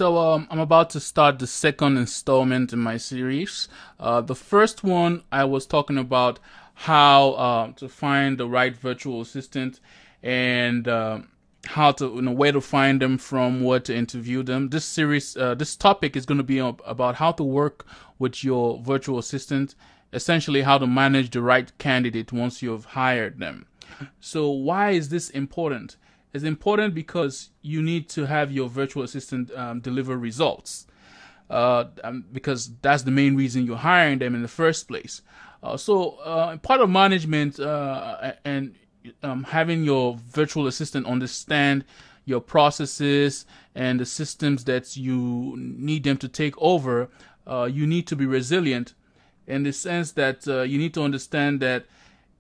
I'm about to start the second installment in my series. The first one I was talking about how to find the right virtual assistant and how to where to find them from, where to interview them. This series, this topic is going to be about how to work with your virtual assistant, essentially how to manage the right candidate once you've hired them. So why is this important? It's important because you need to have your virtual assistant deliver results, because that's the main reason you're hiring them in the first place. Part of management and having your virtual assistant understand your processes and the systems that you need them to take over, you need to be resilient in the sense that you need to understand that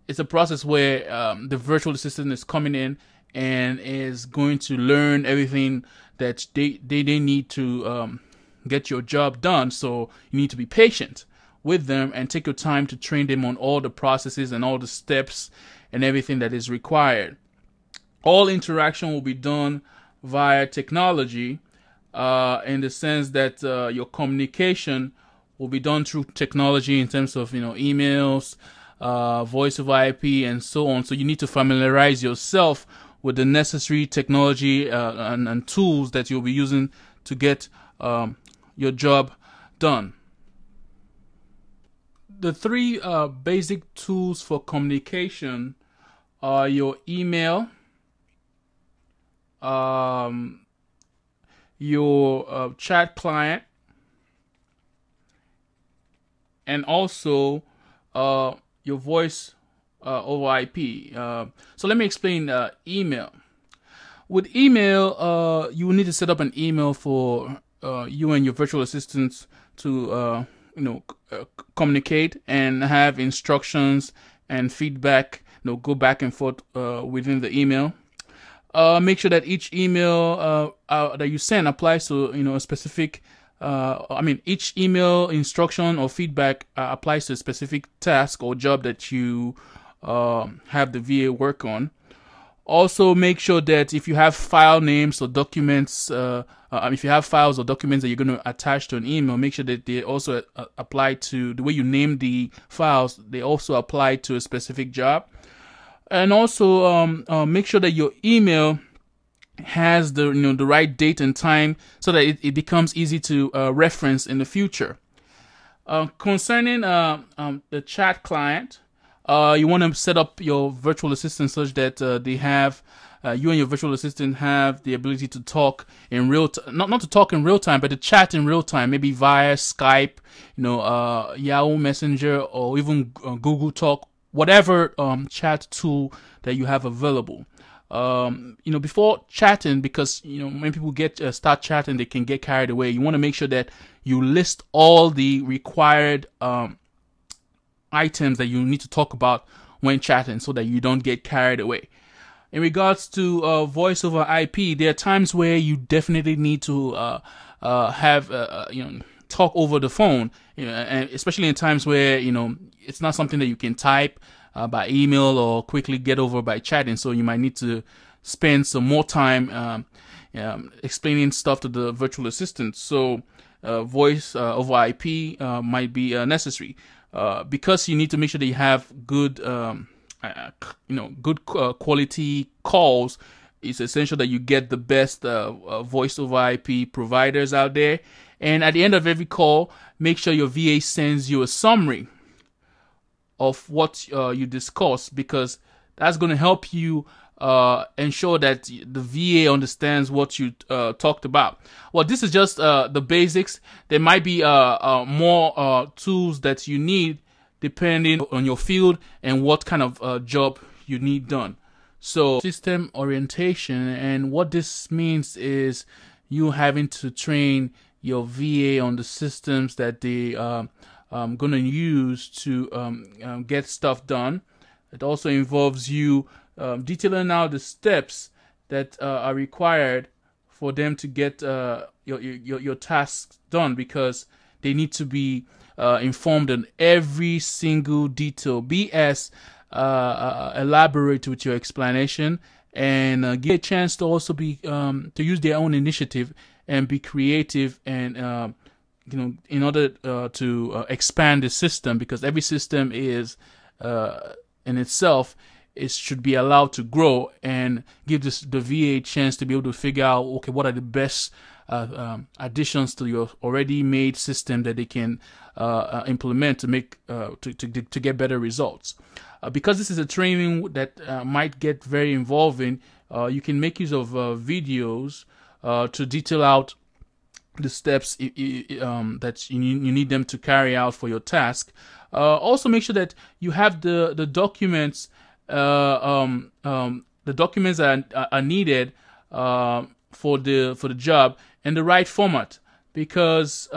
it's a process where the virtual assistant is coming in and is going to learn everything that they need to get your job done. So you need to be patient with them and take your time to train them on all the processes and all the steps and everything that is required. All interaction will be done via technology, in the sense that your communication will be done through technology in terms of emails, voice over IP, and so on. So you need to familiarize yourself with the necessary technology and tools that you'll be using to get your job done. The three basic tools for communication are your email, your chat client, and also your voice over IP. So let me explain email. With email, you will need to set up an email for you and your virtual assistants to communicate and have instructions and feedback. Go back and forth within the email. Make sure that each email that you send applies to a specific. Each email instruction or feedback applies to a specific task or job that you have the VA work on. Also, make sure that if you have file names or documents, if you have files or documents that you're going to attach to an email, make sure that they also apply to the way you name the files. They also apply to a specific job. And also make sure that your email has the the right date and time so that it becomes easy to reference in the future. Concerning the chat client, you want to set up your virtual assistant such that they have you and your virtual assistant have the ability to talk in real time, not to talk in real time, but to chat in real time, maybe via Skype, Yahoo Messenger, or even Google Talk, whatever chat tool that you have available. Before chatting, because when people start chatting, they can get carried away. You want to make sure that you list all the required items that you need to talk about when chatting, so that you don't get carried away. In regards to voice over IP, there are times where you definitely need to have talk over the phone, and especially in times where it's not something that you can type by email or quickly get over by chatting. So you might need to spend some more time explaining stuff to the virtual assistant. So voice over IP might be necessary, because you need to make sure that you have good quality calls. It's essential that you get the best voice over IP providers out there. And at the end of every call, make sure your VA sends you a summary of what you discussed, because that's going to help you ensure that the VA understands what you talked about. Well, this is just the basics. There might be more tools that you need depending on your field and what kind of job you need done. So system orientation, and what this means is you having to train your VA on the systems that they going to use to get stuff done. It also involves you detailing out the steps that are required for them to get your tasks done, because they need to be informed on every single detail. Be as elaborate with your explanation, and get a chance to also be to use their own initiative and be creative and in order to expand the system, because every system is in itself, it should be allowed to grow and give the VA a chance to be able to figure out, okay, what are the best additions to your already made system that they can implement to make to get better results. Because this is a training that might get very involving, you can make use of videos to detail out the steps that you need them to carry out for your task. Also, make sure that you have the documents, the documents that are needed for the job in the right format, because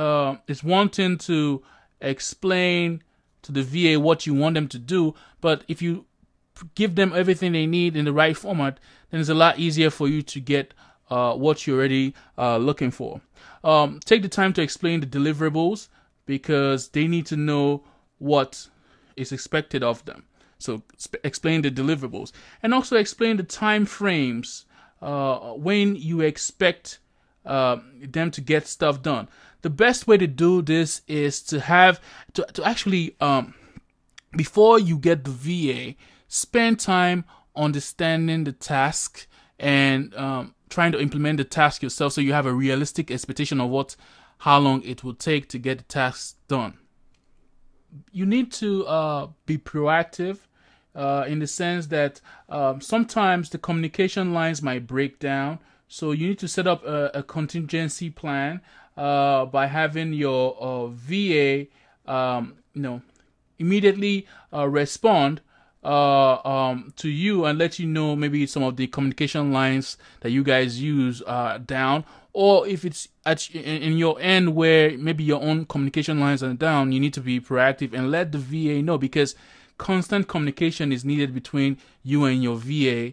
it's one thing to explain to the VA what you want them to do, but if you give them everything they need in the right format, then it's a lot easier for you to get what you're already looking for. Take the time to explain the deliverables, because they need to know what is expected of them. So explain the deliverables, and also explain the time frames when you expect them to get stuff done. The best way to do this is to have to actually before you get the VA, spend time understanding the task and trying to implement the task yourself, so you have a realistic expectation of how long it will take to get the task done. You need to be proactive in the sense that sometimes the communication lines might break down, so you need to set up a contingency plan by having your VA immediately respond to you and let you know maybe some of the communication lines that you guys use are down, or if it's in your end where maybe your own communication lines are down, you need to be proactive and let the VA know, because constant communication is needed between you and your VA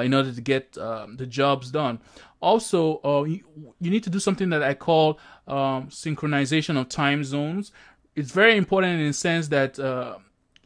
in order to get the jobs done. Also, you need to do something that I call synchronization of time zones. It's very important in the sense that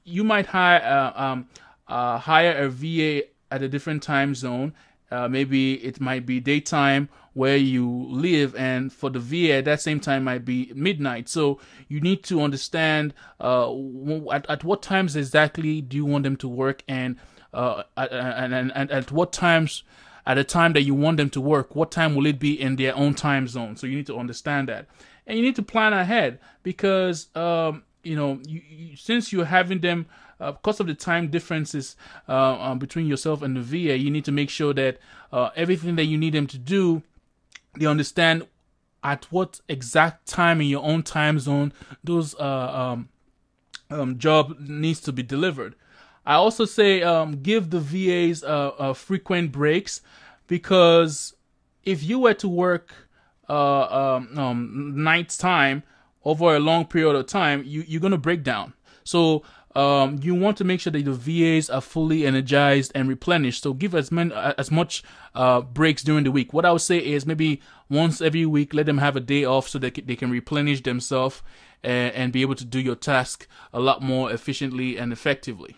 you might hire a VA at a different time zone. Maybe it might be daytime where you live, and for the VA that same time might be midnight. So you need to understand at what times exactly do you want them to work, and at what times, at the time that you want them to work, what time will it be in their own time zone. So you need to understand that, and you need to plan ahead, because since you're having them, because of the time differences between yourself and the VA, you need to make sure that everything that you need them to do, they understand at what exact time in your own time zone those job needs to be delivered. I also say give the VAs frequent breaks, because if you were to work night time over a long period of time, you're going to break down. So you want to make sure that the VAs are fully energized and replenished. So give as much breaks during the week. What I would say is maybe once every week, let them have a day off so that they can replenish themselves and be able to do your task a lot more efficiently and effectively.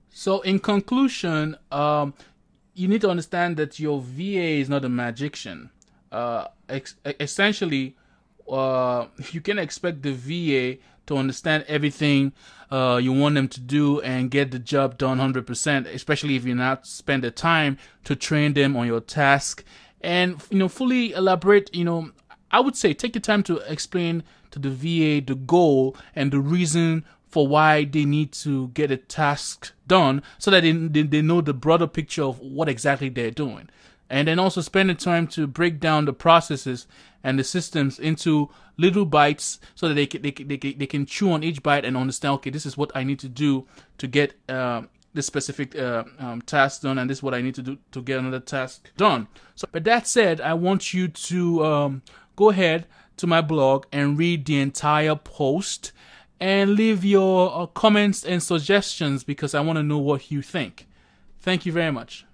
So in conclusion, you need to understand that your VA is not a magician. Essentially, you can expect the VA to understand everything you want them to do and get the job done 100%, especially if you not spend the time to train them on your task and fully elaborate. I would say take the time to explain to the VA the goal and the reason for why they need to get a task done, so that they know the broader picture of what exactly they're doing. And then also spend the time to break down the processes and the systems into little bites, so that they can chew on each bite and understand, okay, this is what I need to do to get this specific task done, and this is what I need to do to get another task done. So, but that said, I want you to go ahead to my blog and read the entire post and leave your comments and suggestions, because I want to know what you think. Thank you very much.